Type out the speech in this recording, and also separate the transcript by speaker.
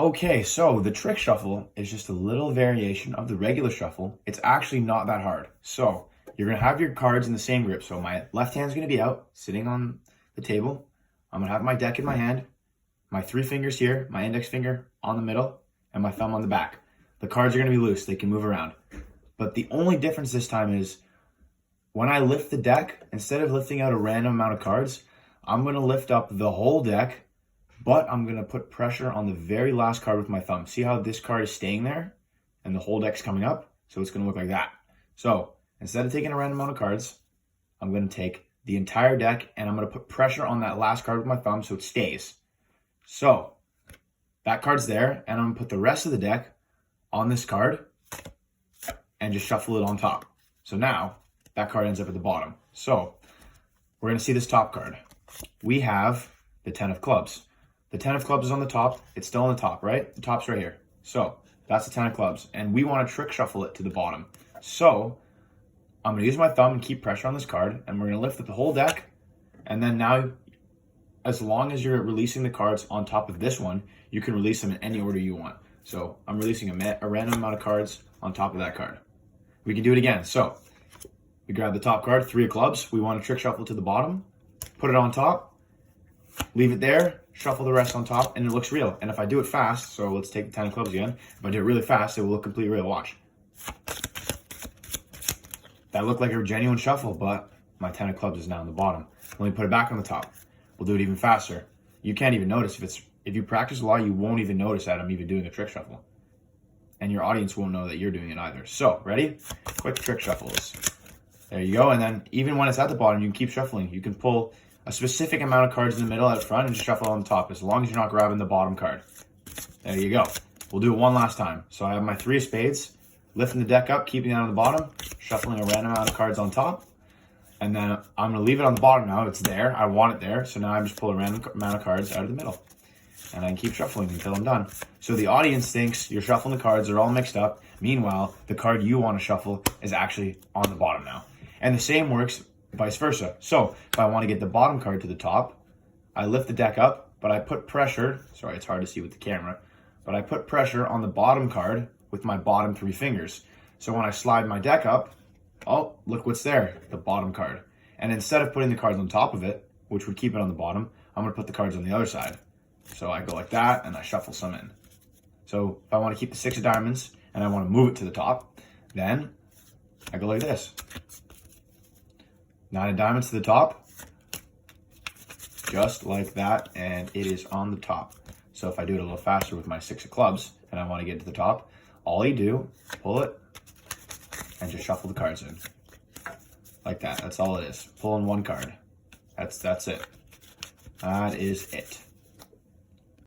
Speaker 1: Okay, so the trick shuffle is just a little variation of the regular shuffle. It's actually not that hard. So you're gonna have your cards in the same grip. So my left hand's gonna be out, sitting on the table. I'm gonna have my deck in my hand, my three fingers here, my index finger on the middle, and my thumb on the back. The cards are gonna be loose, they can move around. But the only difference this time is when I lift the deck, instead of lifting out a random amount of cards, I'm gonna lift up the whole deck, but I'm gonna put pressure on the very last card with my thumb. See how this card is staying there and the whole deck's coming up? So it's gonna look like that. So instead of taking a random amount of cards, I'm gonna take the entire deck and I'm gonna put pressure on that last card with my thumb so it stays. So that card's there, and I'm gonna put the rest of the deck on this card and just shuffle it on top. So now that card ends up at the bottom. So we're gonna see this top card. We have the 10 of clubs. The 10 of clubs is on the top. It's still on the top, right? The top's right here. So that's the 10 of clubs. And we want to trick shuffle it to the bottom. So I'm going to use my thumb and keep pressure on this card. And we're going to lift up the whole deck. And then now, as long as you're releasing the cards on top of this one, you can release them in any order you want. So I'm releasing a random amount of cards on top of that card. We can do it again. So we grab the top card, 3 of clubs. We want to trick shuffle to the bottom. Put it on top. Leave it there. Shuffle the rest on top, and it looks real. And if I do it fast, so let's take the 10 of clubs again. If I do it really fast, it will look completely real. Watch. That looked like a genuine shuffle, but my 10 of clubs is now on the bottom. Let me put it back on the top. We'll do it even faster. You can't even notice. If you practice a lot, you won't even notice that I'm even doing a trick shuffle. And your audience won't know that you're doing it either. So, ready? Quick trick shuffles. There you go. And then even when it's at the bottom, you can keep shuffling. You can pull a specific amount of cards in the middle at the front and just shuffle on the top, as long as you're not grabbing the bottom card. There you go. We'll do it one last time. So I have my 3 of spades, lifting the deck up, keeping it on the bottom, shuffling a random amount of cards on top, and then I'm going to leave it on the bottom now. It's there. I want it there. So now I just pull a random amount of cards out of the middle. And I can keep shuffling until I'm done. So the audience thinks you're shuffling the cards. They're all mixed up. Meanwhile, the card you want to shuffle is actually on the bottom now. And the same works vice versa. So if I want to get the bottom card to the top, I lift the deck up, but I put pressure, sorry, it's hard to see with the camera, but I put pressure on the bottom card with my bottom 3 fingers. So when I slide my deck up, oh, look what's there, the bottom card. And instead of putting the cards on top of it, which would keep it on the bottom, I'm going to put the cards on the other side. So I go like that, and I shuffle some in. So if I want to keep the 6 of diamonds, and I want to move it to the top, then I go like this. 9 of diamonds to the top, just like that, and it is on the top. So if I do it a little faster with my 6 of clubs and I want to get to the top, all you do, pull it, and just shuffle the cards in. Like that. That's all it is. Pull in one card. That's it. That is it.